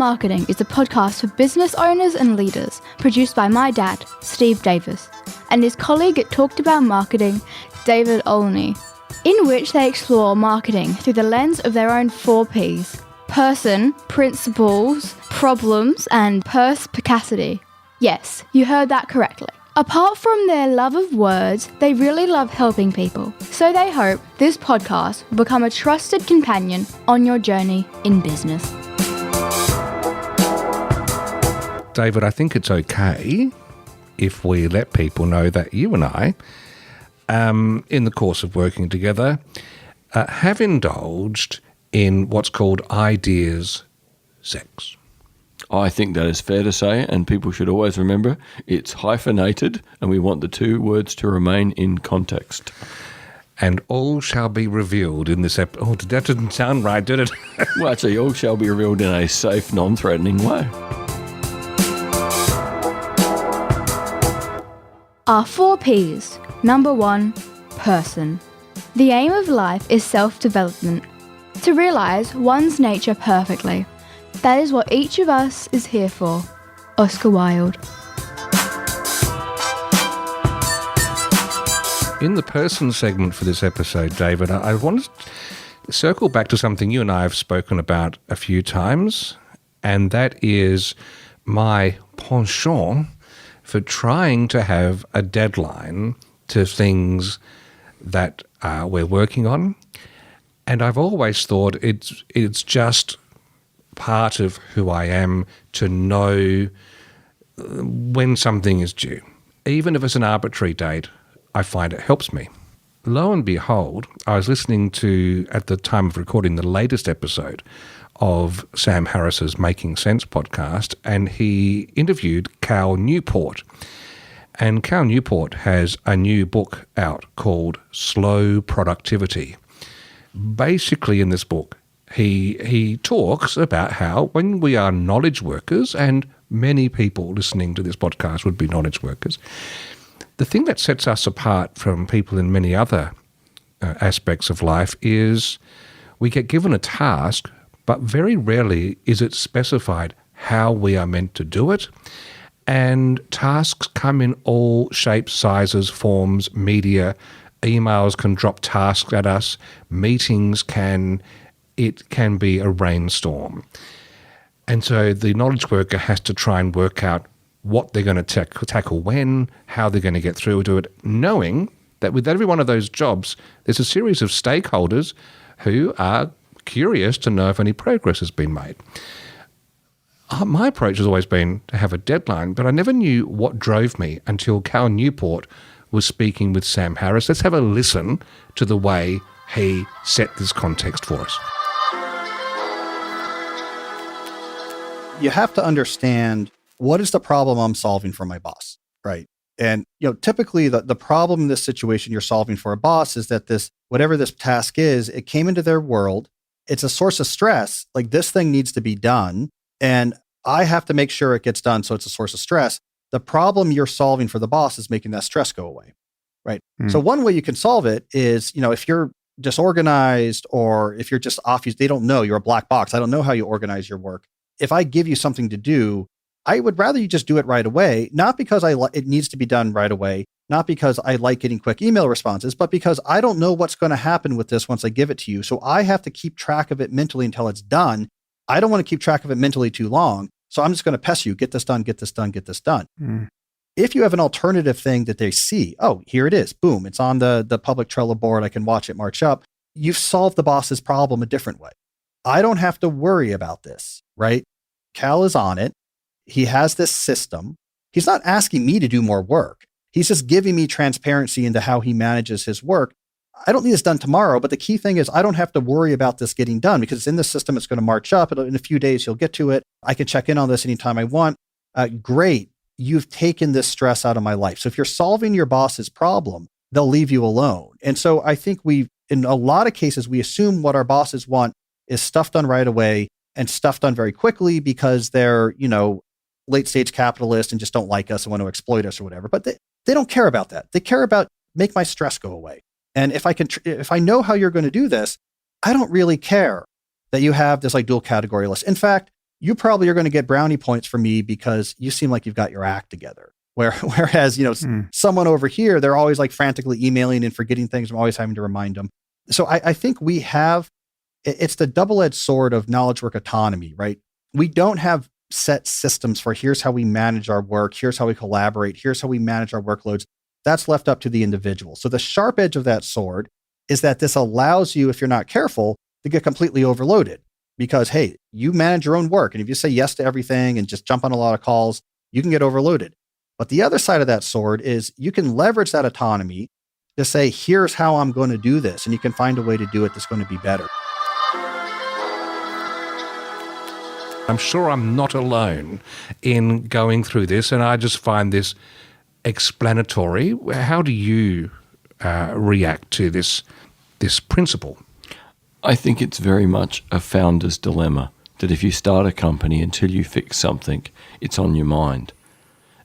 Marketing is a podcast for business owners and leaders, produced by my dad, Steve Davis, and his colleague at Talked About Marketing, David Olney, in which they explore marketing through the lens of their own 4 Ps: person, principles, problems, and perspicacity. Yes, you heard that correctly. Apart from their love of words, they really love helping people. So they hope this podcast will become a trusted companion on your journey in business. David, I think it's okay if we let people know that you and I, in the course of working together, have indulged in what's called ideas sex. I think that is fair to say, and people should always remember it's hyphenated, and we want the 2 words to remain in context. And all shall be revealed in this episode. Oh, that didn't sound right, did it? Well, actually, all shall be revealed in a safe, non-threatening way. Our 4 Ps. Number 1, person. The aim of life is self-development, to realise one's nature perfectly. That is what each of us is here for. Oscar Wilde. In the person segment for this episode, David, I want to circle back to something you and I have spoken about a few times, and that is my penchant for trying to have a deadline to things that we're working on. And I've always thought it's just part of who I am to know when something is due. Even if it's an arbitrary date, I find it helps me. Lo and behold, I was listening to, at the time of recording, the latest episode of Sam Harris's Making Sense podcast, and he interviewed Cal Newport. And Cal Newport has a new book out called Slow Productivity. Basically, in this book, he talks about how when we are knowledge workers, and many people listening to this podcast would be knowledge workers, the thing that sets us apart from people in many other aspects of life is we get given a task, but very rarely is it specified how we are meant to do it. And tasks come in all shapes, sizes, forms, media. Emails can drop tasks at us. Meetings it can be a rainstorm. And so the knowledge worker has to try and work out what they're going to tackle when, how they're going to get through to it, knowing that with every one of those jobs, there's a series of stakeholders who are curious to know if any progress has been made. My approach has always been to have a deadline, but I never knew what drove me until Cal Newport was speaking with Sam Harris. Let's have a listen to the way he set this context for us. You have to understand, what is the problem I'm solving for my boss, right? And typically the problem in this situation you're solving for a boss is that whatever this task is, it came into their world. It's a source of stress. Like, this thing needs to be done, and I have to make sure it gets done, so it's a source of stress. The problem you're solving for the boss is making that stress go away, right? So one way you can solve it is, if you're disorganized, or if you're just off, they don't know, you're a black box. I don't know how you organize your work. If I give you something to do, I would rather you just do it right away, not because it needs to be done right away, not because I like getting quick email responses, but because I don't know what's going to happen with this once I give it to you. So I have to keep track of it mentally until it's done. I don't want to keep track of it mentally too long. So I'm just going to pest you, get this done, get this done, get this done. If you have an alternative thing that they see, oh, here it is, boom, it's on the public Trello board, I can watch it march up. You've solved the boss's problem a different way. I don't have to worry about this, right? Cal is on it. He has this system. He's not asking me to do more work. He's just giving me transparency into how he manages his work. I don't need this done tomorrow, but the key thing is I don't have to worry about this getting done because it's in the system. It's going to march up. In a few days, he'll get to it. I can check in on this anytime I want. Great. You've taken this stress out of my life. So if you're solving your boss's problem, they'll leave you alone. And so I think in a lot of cases, we assume what our bosses want is stuff done right away and stuff done very quickly because they're, late stage capitalists and just don't like us and want to exploit us or whatever. But they don't care about that. They care about make my stress go away. And if I know how you're going to do this, I don't really care that you have this like dual category list. In fact, you probably are going to get brownie points from me because you seem like you've got your act together. Whereas, someone over here, they're always like frantically emailing and forgetting things. I'm always having to remind them. So I think it's the double-edged sword of knowledge work autonomy, right? We don't have set systems for here's how we manage our work. Here's how we collaborate. Here's how we manage our workloads. That's left up to the individual. So the sharp edge of that sword is that this allows you, if you're not careful, to get completely overloaded because, hey, you manage your own work. And if you say yes to everything and just jump on a lot of calls, you can get overloaded. But the other side of that sword is you can leverage that autonomy to say, here's how I'm going to do this. And you can find a way to do it that's going to be better. I'm sure I'm not alone in going through this, and I just find this explanatory. How do you react to this principle? I think it's very much a founder's dilemma, that if you start a company until you fix something, it's on your mind.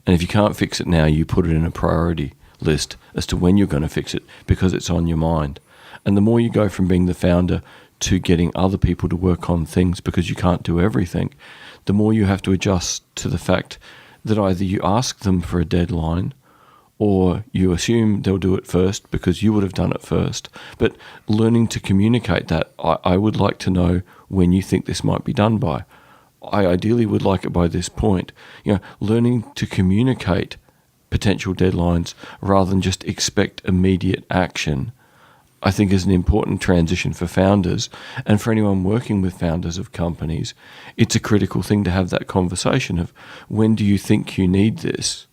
And if you can't fix it now, you put it in a priority list as to when you're going to fix it because it's on your mind. And the more you go from being the founder to getting other people to work on things because you can't do everything, the more you have to adjust to the fact that either you ask them for a deadline or you assume they'll do it first because you would have done it first. But learning to communicate that, I would like to know when you think this might be done by. I ideally would like it by this point. Learning to communicate potential deadlines rather than just expect immediate action, I think is an important transition for founders. And for anyone working with founders of companies, it's a critical thing to have that conversation of when do you think you need this?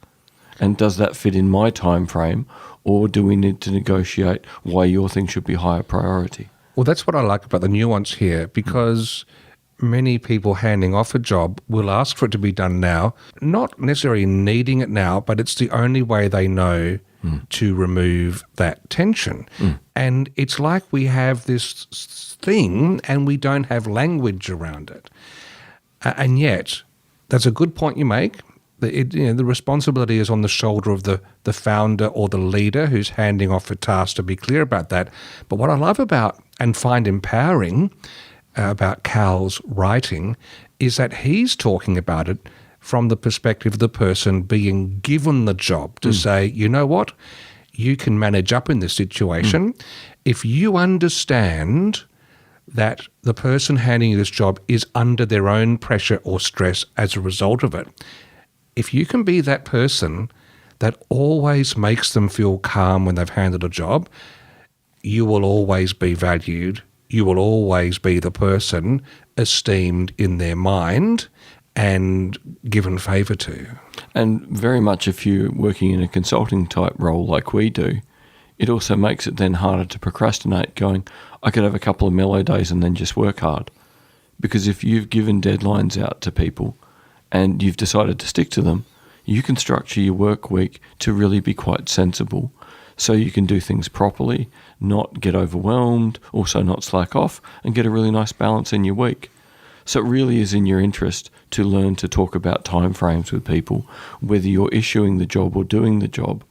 And does that fit in my time frame? Or do we need to negotiate why your thing should be higher priority? Well, that's what I like about the nuance here, because many people handing off a job will ask for it to be done now, not necessarily needing it now, but it's the only way they know to remove that tension. And it's like we have this thing and we don't have language around it. And yet, that's a good point you make. The responsibility is on the shoulder of the founder or the leader who's handing off a task, to be clear about that. But what I love about and find empowering about Cal's writing is that he's talking about it from the perspective of the person being given the job to say, you know what, you can manage up in this situation. If you understand that the person handing you this job is under their own pressure or stress as a result of it, if you can be that person that always makes them feel calm when they've handled a job, you will always be valued. You will always be the person esteemed in their mind and given favour to. And very much if you're working in a consulting type role like we do, it also makes it then harder to procrastinate, going, I could have a couple of mellow days and then just work hard. Because if you've given deadlines out to people and you've decided to stick to them, you can structure your work week to really be quite sensible. So you can do things properly, not get overwhelmed, also not slack off, and get a really nice balance in your week. So it really is in your interest to learn to talk about timeframes with people, whether you're issuing the job or doing the job.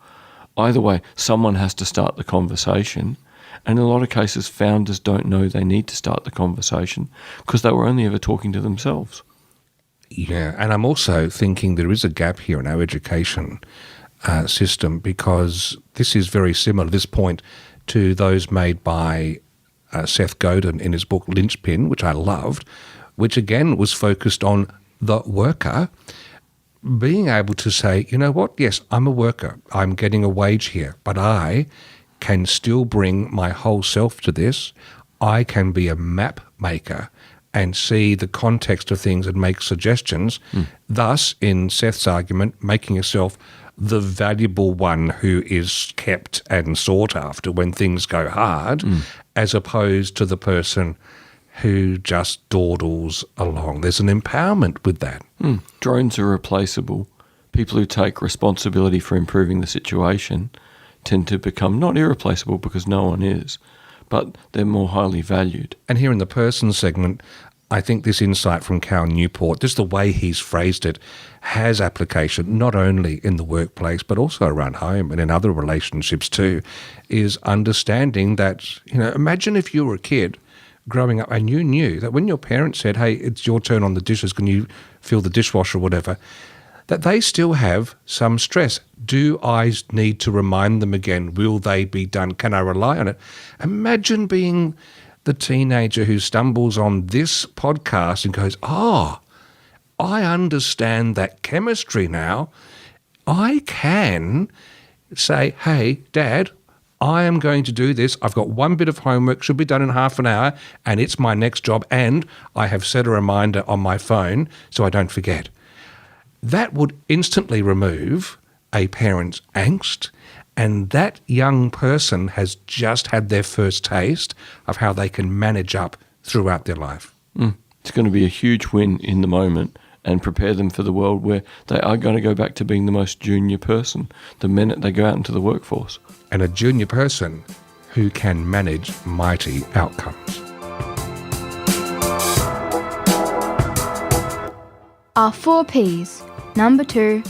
Either way, someone has to start the conversation. And in a lot of cases, founders don't know they need to start the conversation because they were only ever talking to themselves. Yeah, and I'm also thinking there is a gap here in our education system, because this is very similar, this point, to those made by Seth Godin in his book Linchpin, which I loved, which again was focused on the worker being able to say, you know what, yes, I'm a worker, I'm getting a wage here, but I can still bring my whole self to this. I can be a map maker and see the context of things and make suggestions, thus, in Seth's argument, making yourself the valuable one who is kept and sought after when things go hard, as opposed to the person who just dawdles along. There's an empowerment with that. Drones are replaceable. People who take responsibility for improving the situation tend to become not irreplaceable because no one is, but they're more highly valued. And here in the person segment, I think this insight from Cal Newport, just the way he's phrased it, has application not only in the workplace but also around home and in other relationships too, is understanding that, imagine if you were a kid growing up and you knew that when your parents said, hey, it's your turn on the dishes, can you fill the dishwasher or whatever, that they still have some stress. Do I need to remind them again? Will they be done? Can I rely on it? Imagine being the teenager who stumbles on this podcast and goes, I understand that chemistry now. I can say, hey, Dad, I am going to do this. I've got one bit of homework, should be done in half an hour, and it's my next job, and I have set a reminder on my phone so I don't forget. That would instantly remove a parent's angst, and that young person has just had their first taste of how they can manage up throughout their life. It's going to be a huge win in the moment and prepare them for the world where they are going to go back to being the most junior person the minute they go out into the workforce. And a junior person who can manage mighty outcomes. Our 4 Ps. Number 2,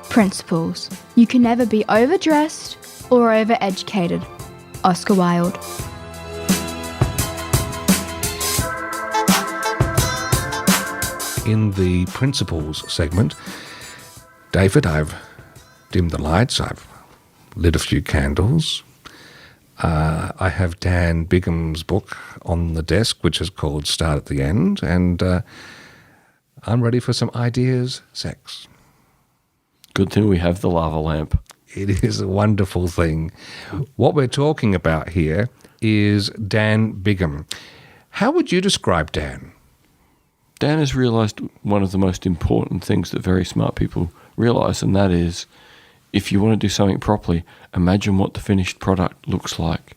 principles. You can never be overdressed or overeducated. Oscar Wilde. In the principles segment, David, I've dimmed the lights, I've lit a few candles. I have Dan Bigham's book on the desk, which is called Start at the End, and I'm ready for some ideas, sex. Good thing we have the lava lamp. It is a wonderful thing. What we're talking about here is Dan Bigham. How would you describe Dan? Dan has realised one of the most important things that very smart people realise, and that is, if you want to do something properly, imagine what the finished product looks like.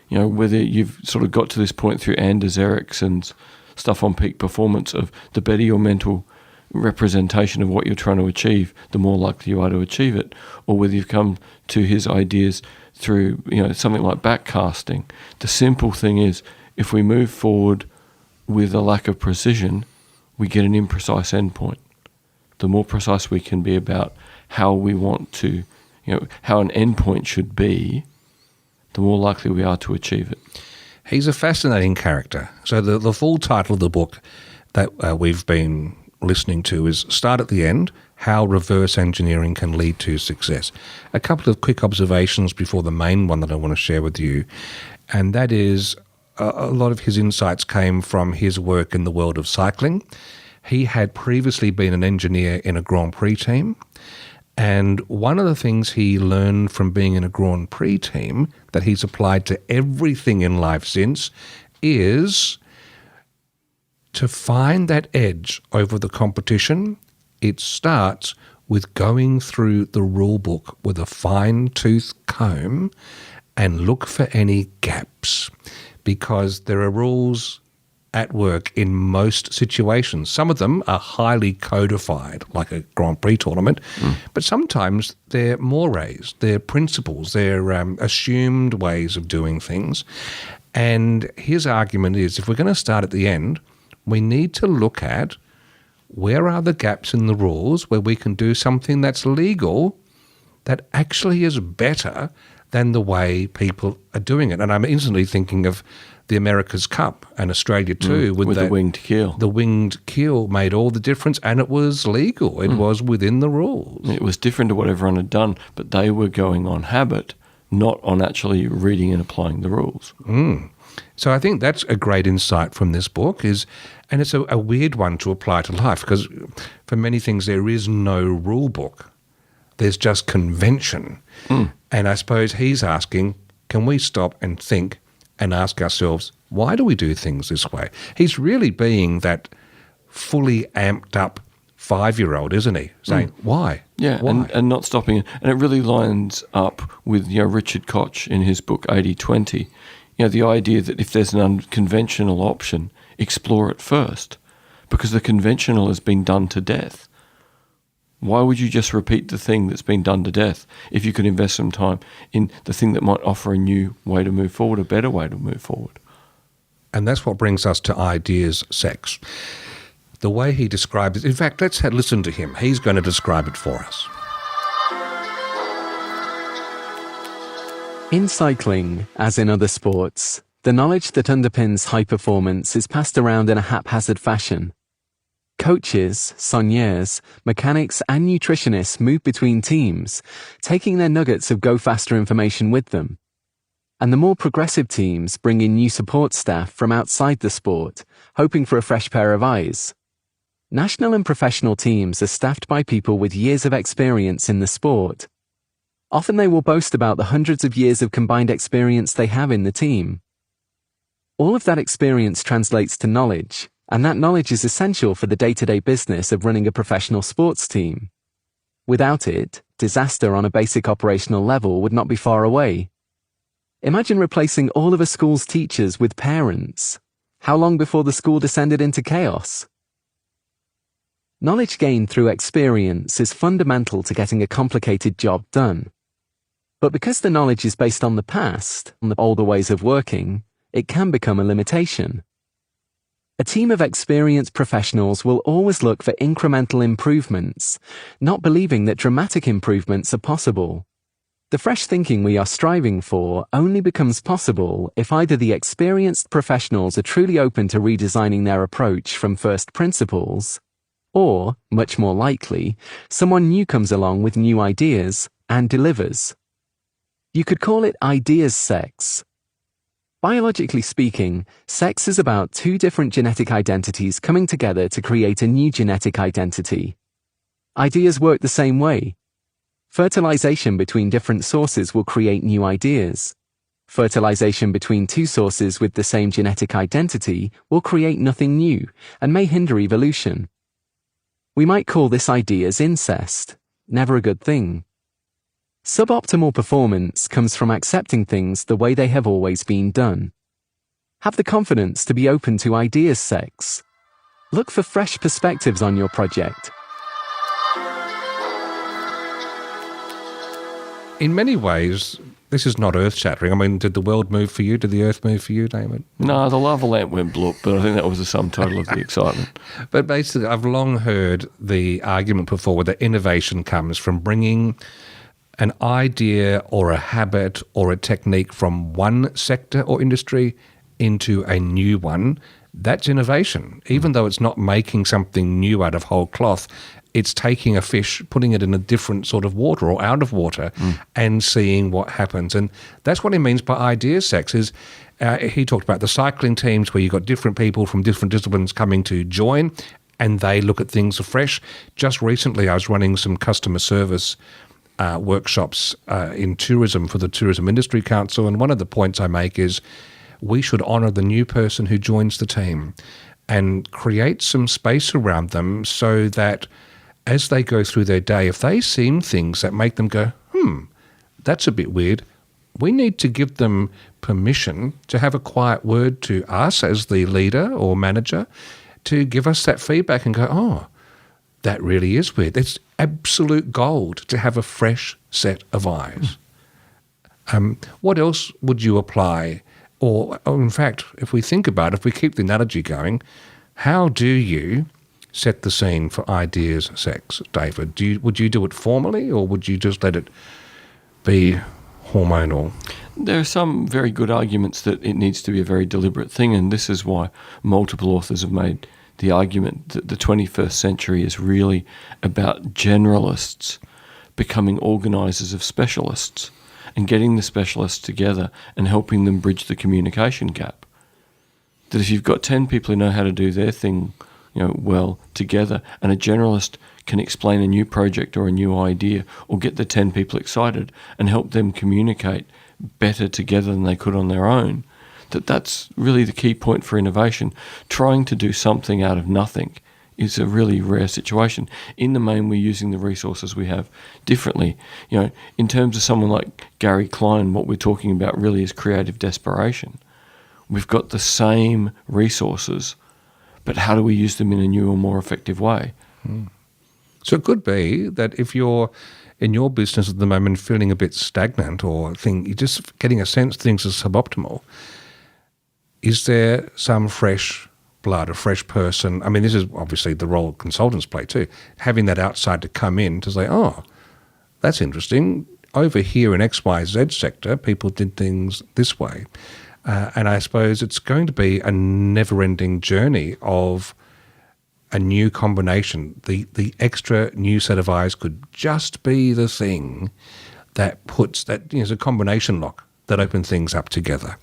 You know, whether you've sort of got to this point through Anders Ericsson's stuff on peak performance of the better your mental representation of what you're trying to achieve, the more likely you are to achieve it, or whether you've come to his ideas through, you know, something like backcasting. The simple thing is, if we move forward with a lack of precision, we get an imprecise endpoint. The more precise we can be about how we want to, you know, how an endpoint should be, the more likely we are to achieve it. He's a fascinating character. So the full title of the book that we've been listening to is Start at the End, How Reverse Engineering Can Lead to Success. A couple of quick observations before the main one that I want to share with you, and that is a lot of his insights came from his work in the world of cycling. He had previously been an engineer in a Grand Prix team, and one of the things he learned from being in a Grand Prix team that he's applied to everything in life since is to find that edge over the competition. It starts with going through the rule book with a fine-tooth comb and look for any gaps, because there are rules at work in most situations. Some of them are highly codified, like a Grand Prix tournament, but sometimes they're mores, they're principles, they're assumed ways of doing things. And his argument is, if we're going to start at the end, we need to look at where are the gaps in the rules where we can do something that's legal that actually is better than the way people are doing it. And I'm instantly thinking of the America's Cup and Australia too. With the winged keel. The winged keel made all the difference, and it was legal. It was within the rules. It was different to what everyone had done, but they were going on habit, not on actually reading and applying the rules. So I think that's a great insight from this book, and it's a weird one to apply to life, because for many things there is no rule book. There's just convention. And I suppose he's asking, can we stop and think and ask ourselves, why do we do things this way? He's really being that fully amped up 5-year-old, isn't he? Saying, why? Yeah, why? And not stopping. And it really lines up with, you know, Richard Koch in his book 80-20. You know, the idea that if there's an unconventional option, explore it first, because the conventional has been done to death. Why would you just repeat the thing that's been done to death if you could invest some time in the thing that might offer a new way to move forward, a better way to move forward? And that's what brings us to ideas sex. The way he describes it, in fact, let's listen to him. He's going to describe it for us. In cycling, as in other sports, the knowledge that underpins high performance is passed around in a haphazard fashion. Coaches, soigneurs, mechanics, and nutritionists move between teams, taking their nuggets of go-faster information with them. And the more progressive teams bring in new support staff from outside the sport, hoping for a fresh pair of eyes. National and professional teams are staffed by people with years of experience in the sport. Often they will boast about the hundreds of years of combined experience they have in the team. All of that experience translates to knowledge, and that knowledge is essential for the day-to-day business of running a professional sports team. Without it, disaster on a basic operational level would not be far away. Imagine replacing all of a school's teachers with parents. How long before the school descended into chaos? Knowledge gained through experience is fundamental to getting a complicated job done. But because the knowledge is based on the past, on the older ways of working, it can become a limitation. A team of experienced professionals will always look for incremental improvements, not believing that dramatic improvements are possible. The fresh thinking we are striving for only becomes possible if either the experienced professionals are truly open to redesigning their approach from first principles, or, much more likely, someone new comes along with new ideas and delivers. You could call it ideas sex. Biologically speaking, sex is about two different genetic identities coming together to create a new genetic identity. Ideas work the same way. Fertilization between different sources will create new ideas. Fertilization between two sources with the same genetic identity will create nothing new and may hinder evolution. We might call this ideas incest. Never a good thing. Suboptimal performance comes from accepting things the way they have always been done. Have the confidence to be open to ideas sex. Look for fresh perspectives on your project. In many ways, this is not earth-shattering. I mean, did the world move for you? Did the earth move for you, David? No, the lava lamp went bloop, but I think that was the sum total of the excitement. But basically, I've long heard the argument put forward that innovation comes from bringing an idea or a habit or a technique from one sector or industry into a new one. That's innovation. Even though it's not making something new out of whole cloth, it's taking a fish, putting it in a different sort of water or out of water and seeing what happens. And that's what he means by idea sex is he talked about the cycling teams where you've got different people from different disciplines coming to join and they look at things afresh. Just recently I was running some customer service workshops in tourism for the Tourism Industry Council, and one of the points I make is we should honour the new person who joins the team and create some space around them so that as they go through their day, if they see things that make them go, that's a bit weird, we need to give them permission to have a quiet word to us as the leader or manager to give us that feedback and go, oh, that really is weird. It's absolute gold to have a fresh set of eyes. What else would you apply? Or in fact, if we think about it, if we keep the analogy going, how do you set the scene for ideas sex, David? Would you do it formally or would you just let it be hormonal? There are some very good arguments that it needs to be a very deliberate thing, and this is why multiple authors have made the argument that the 21st century is really about generalists becoming organisers of specialists and getting the specialists together and helping them bridge the communication gap. That if you've got 10 people who know how to do their thing, well together, and a generalist can explain a new project or a new idea or get the 10 people excited and help them communicate better together than they could on their own, that's really the key point for innovation. Trying to do something out of nothing is a really rare situation. In the main, we're using the resources we have differently. In terms of someone like Gary Klein, what we're talking about really is creative desperation. We've got the same resources, but how do we use them in a new or more effective way? So it could be that if you're in your business at the moment feeling a bit stagnant or you're just getting a sense things are suboptimal, is there some fresh blood, a fresh person? I mean, this is obviously the role consultants play too, having that outside to come in to say, oh, that's interesting. Over here in XYZ sector, people did things this way. And I suppose it's going to be a never-ending journey of a new combination. The extra new set of eyes could just be the thing that puts that, it's a combination lock that opens things up together.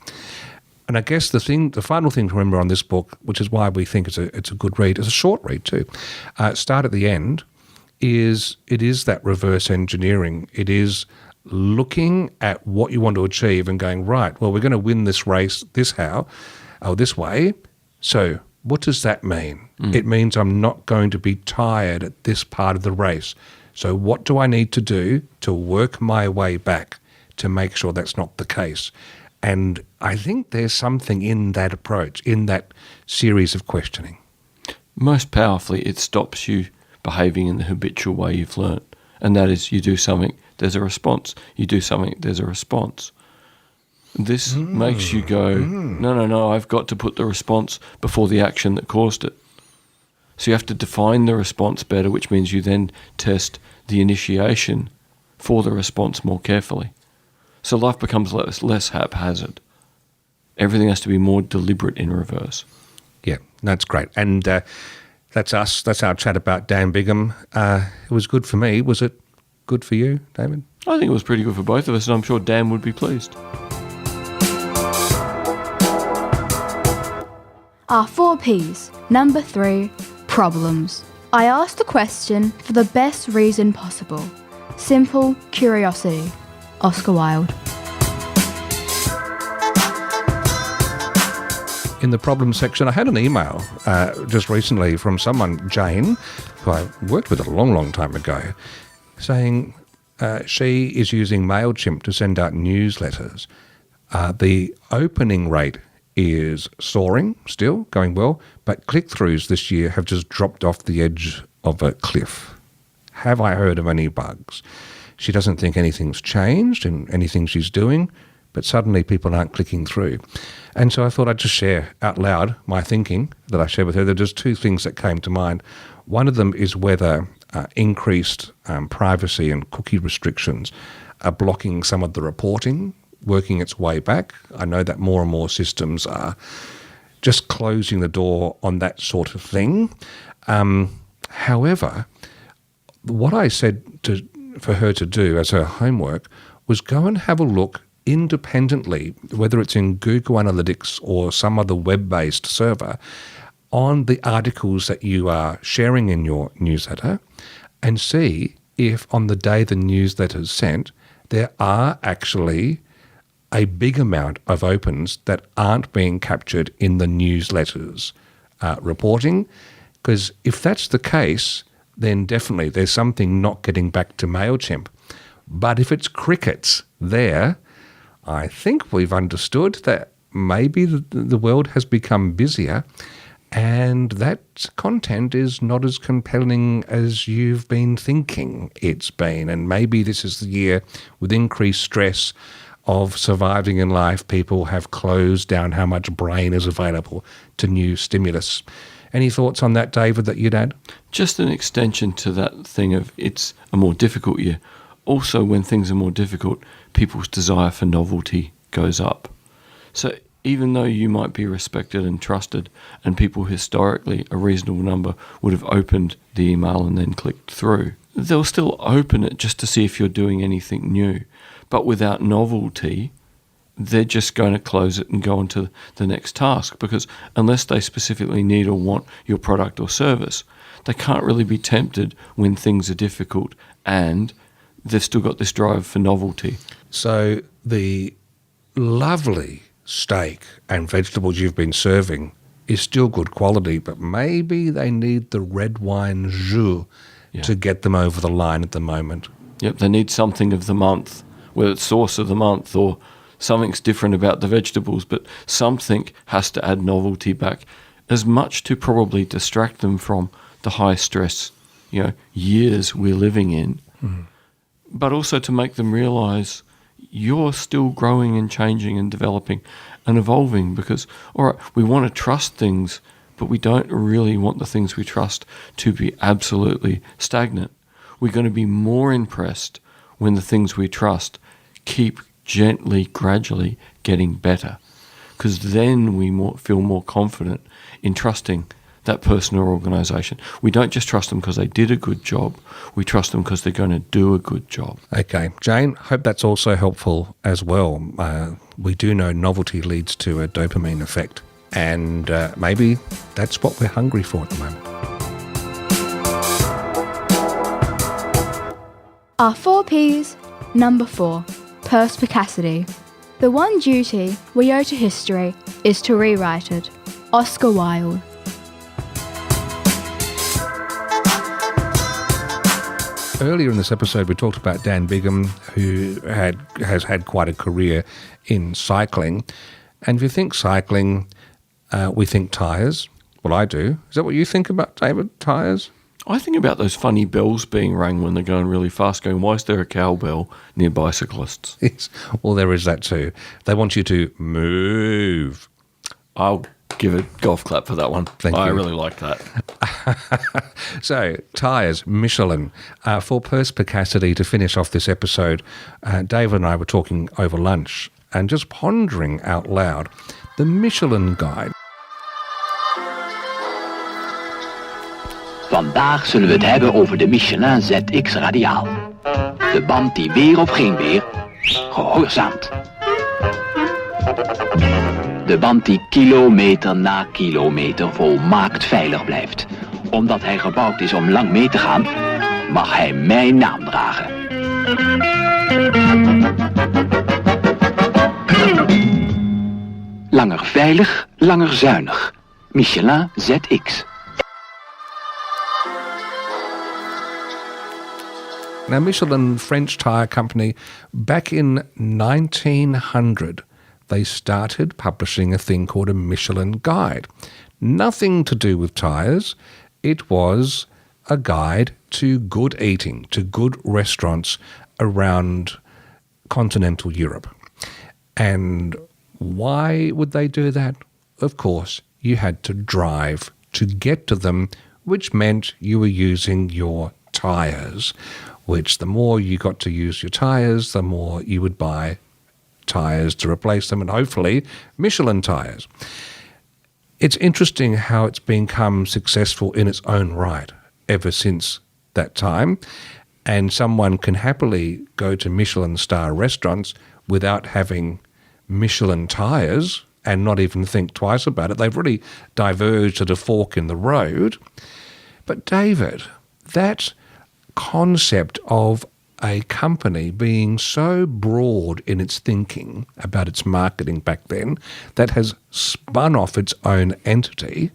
And I guess the final thing to remember on this book, which is why we think it's a good read, it's a short read too. Start at the end it is that reverse engineering. It is looking at what you want to achieve and going, right, well, we're going to win this race this way. So what does that mean? It means I'm not going to be tired at this part of the race. So what do I need to do to work my way back to make sure that's not the case? And I think there's something in that approach, in that series of questioning. Most powerfully, it stops you behaving in the habitual way you've learnt. And that is, you do something, there's a response. You do something, there's a response. This makes you go, no, I've got to put the response before the action that caused it. So you have to define the response better, which means you then test the initiation for the response more carefully. So life becomes less haphazard. Everything has to be more deliberate in reverse. Yeah, that's great. And that's us. That's our chat about Dan Bigham. It was good for me. Was it good for you, David? I think it was pretty good for both of us, and I'm sure Dan would be pleased. Our 4 Ps. Number 3, problems. I asked the question for the best reason possible. Simple curiosity. Oscar Wilde. In the problem section, I had an email just recently from someone, Jane, who I worked with a long, long time ago, saying she is using MailChimp to send out newsletters. The opening rate is soaring still, going well, but click-throughs this year have just dropped off the edge of a cliff. Have I heard of any bugs? She doesn't think anything's changed in anything she's doing, but suddenly people aren't clicking through. And so I thought I'd just share out loud my thinking that I shared with her. There are just 2 things that came to mind. One of them is whether increased privacy and cookie restrictions are blocking some of the reporting, working its way back. I know that more and more systems are just closing the door on that sort of thing. However, what I said for her to do as her homework was go and have a look independently, whether it's in Google Analytics or some other web-based server, on the articles that you are sharing in your newsletter and see if on the day the newsletter is sent, there are actually a big amount of opens that aren't being captured in the newsletter's reporting. Because if that's the case, then definitely there's something not getting back to MailChimp. But if it's crickets there, I think we've understood that maybe the world has become busier and that content is not as compelling as you've been thinking it's been. And maybe this is the year with increased stress of surviving in life, people have closed down how much brain is available to new stimulus. Any thoughts on that, David, that you'd add? Just an extension to that thing of it's a more difficult year. Also, when things are more difficult, people's desire for novelty goes up. So even though you might be respected and trusted, and people historically, a reasonable number, would have opened the email and then clicked through, they'll still open it just to see if you're doing anything new. But without novelty, they're just going to close it and go on to the next task, because unless they specifically need or want your product or service, they can't really be tempted when things are difficult and they've still got this drive for novelty. So the lovely steak and vegetables you've been serving is still good quality, but maybe they need the red wine jus to get them over the line at the moment. Yep, they need something of the month, whether it's sauce of the month or something's different about the vegetables, but something has to add novelty back, as much to probably distract them from the high stress, years we're living in, but also to make them realise you're still growing and changing and developing and evolving, because, all right, we want to trust things, but we don't really want the things we trust to be absolutely stagnant. We're going to be more impressed when the things we trust keep gently, gradually getting better. because then we feel more confident in trusting that person or organisation. We don't just trust them because they did a good job. We trust them because they're going to do a good job. Okay. Jane, hope that's also helpful as well. We do know novelty leads to a dopamine effect, and maybe that's what we're hungry for at the moment. Our 4 Ps. Number 4. Perspicacity. The one duty we owe to history is to rewrite it. Oscar Wilde. Earlier in this episode, we talked about Dan Bigham, who has had quite a career in cycling. And if you think cycling, we think tyres. Well, I do. Is that what you think about, David? Tyres? I think about those funny bells being rang when they're going really fast, going, why is there a cowbell near bicyclists? Yes. Well, there is that too. They want you to move. I'll give a golf clap for that one. Thank you. I really like that. So, tyres, Michelin. For perspicacity, to finish off this episode, David and I were talking over lunch and just pondering out loud the Michelin Guide. Vandaag zullen we het hebben over de Michelin ZX Radiaal. De band die weer of geen weer gehoorzaamt. De band die kilometer na kilometer volmaakt veilig blijft. Omdat hij gebouwd is om lang mee te gaan, mag hij mijn naam dragen. Langer veilig, langer zuinig. Michelin ZX. Now, Michelin, French tyre company, back in 1900, they started publishing a thing called a Michelin Guide. Nothing to do with tyres. It was a guide to good eating, to good restaurants around continental Europe. And why would they do that? Of course, you had to drive to get to them, which meant you were using your tyres, which the more you got to use your tyres, the more you would buy tyres to replace them, and hopefully Michelin tyres. It's interesting how it's become successful in its own right ever since that time, and someone can happily go to Michelin star restaurants without having Michelin tyres and not even think twice about it. They've really diverged at a fork in the road. But David, that concept of a company being so broad in its thinking about its marketing back then that has spun off its own entity,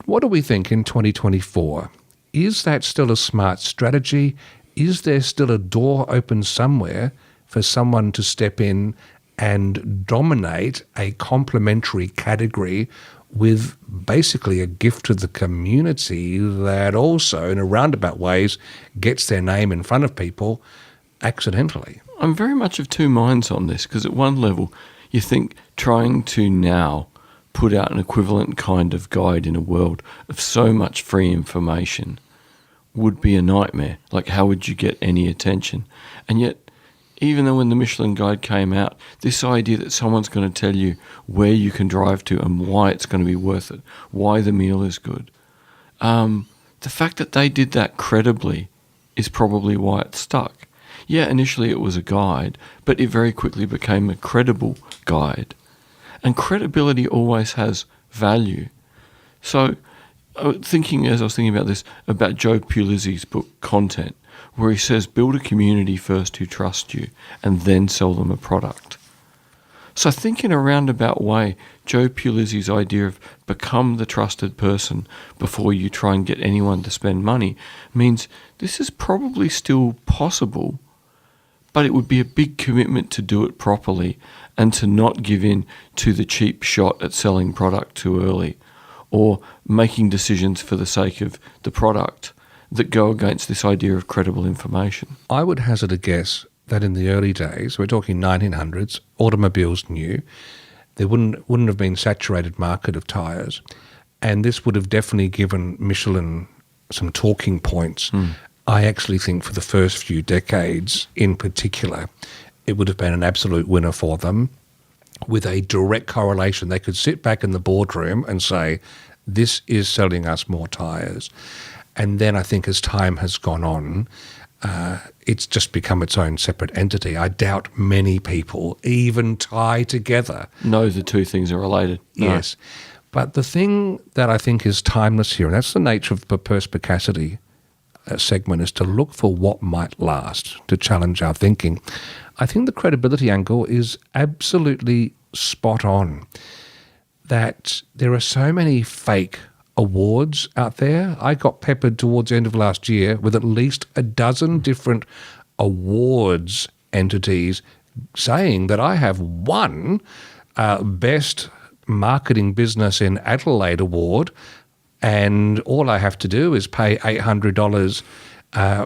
what do we think in 2024? Is that still a smart strategy? Is there still a door open somewhere for someone to step in and dominate a complementary category with basically a gift to the community that also, in a roundabout ways, gets their name in front of people accidentally? I'm very much of two minds on this, because at one level, you think trying to now put out an equivalent kind of guide in a world of so much free information would be a nightmare. Like, how would you get any attention? And yet, even though when the Michelin Guide came out, this idea that someone's going to tell you where you can drive to and why it's going to be worth it, why the meal is good, the fact that they did that credibly is probably why it stuck. Yeah, initially it was a guide, but it very quickly became a credible guide. And credibility always has value. So, as I was thinking about this, about Joe Pulizzi's book, Content, where he says, build a community first who trust you and then sell them a product. So I think in a roundabout way, Joe Pulizzi's idea of become the trusted person before you try and get anyone to spend money means this is probably still possible, but it would be a big commitment to do it properly and to not give in to the cheap shot at selling product too early or making decisions for the sake of the product that go against this idea of credible information. I would hazard a guess that in the early days, we're talking 1900s, automobiles new, there wouldn't have been saturated market of tyres, and this would have definitely given Michelin some talking points. I actually think for the first few decades in particular, it would have been an absolute winner for them. with a direct correlation. They could sit back in the boardroom and say, this is selling us more tyres. And then I think as time has gone on, it's just become its own separate entity. I doubt many people even tie together. No, the two things are related. No. Yes. But the thing that I think is timeless here, and that's the nature of the perspicacity segment, is to look for what might last, to challenge our thinking. I think the credibility angle is absolutely spot on, that there are so many fake awards out there. I got peppered towards the end of last year with at least a dozen different awards entities saying that I have won Best Marketing Business in Adelaide award, and all I have to do is pay $800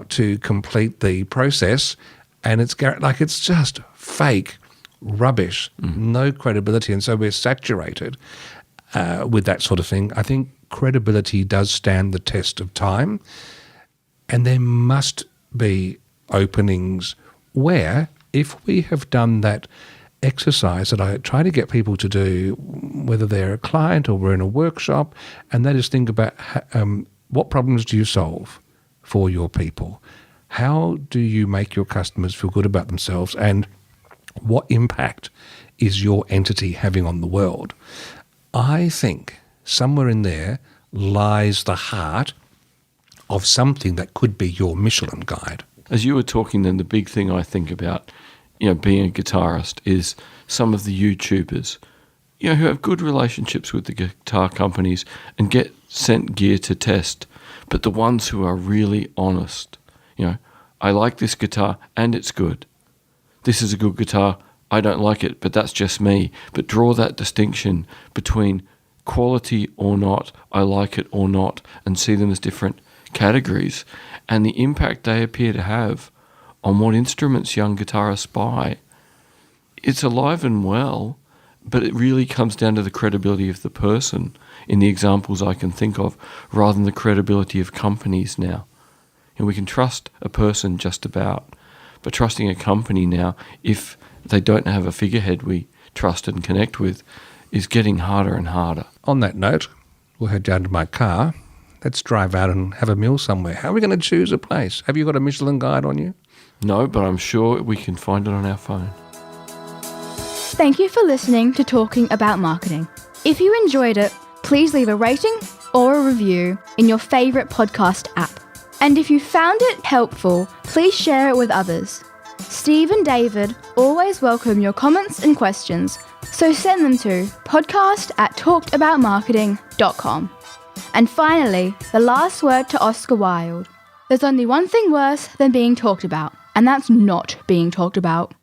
to complete the process, and it's just fake rubbish, no credibility, and so we're saturated with that sort of thing. I think credibility does stand the test of time, and there must be openings where, if we have done that exercise that I try to get people to do, whether they're a client or we're in a workshop, and that is think about what problems do you solve for your people? How do you make your customers feel good about themselves, and what impact is your entity having on the world? I think somewhere in there lies the heart of something that could be your Michelin guide. As you were talking then, the big thing I think about, being a guitarist is some of the YouTubers, who have good relationships with the guitar companies and get sent gear to test, but the ones who are really honest, I like this guitar and it's good. This is a good guitar, I don't like it, but that's just me. But draw that distinction between quality or not, I like it or not, and see them as different categories, and the impact they appear to have on what instruments young guitarists buy. It's alive and well, but it really comes down to the credibility of the person in the examples I can think of, rather than the credibility of companies now. And we can trust a person just about, but trusting a company now, if they don't have a figurehead we trust and connect with, is getting harder and harder. On that note, we'll head down to my car. Let's drive out and have a meal somewhere. How are we going to choose a place? Have you got a Michelin guide on you? No, but I'm sure we can find it on our phone. Thank you for listening to Talking About Marketing. If you enjoyed it, please leave a rating or a review in your favourite podcast app. And if you found it helpful, please share it with others. Steve and David always welcome your comments and questions, so send them to podcast@talkedaboutmarketing.com. And finally, the last word to Oscar Wilde. There's only one thing worse than being talked about, and that's not being talked about.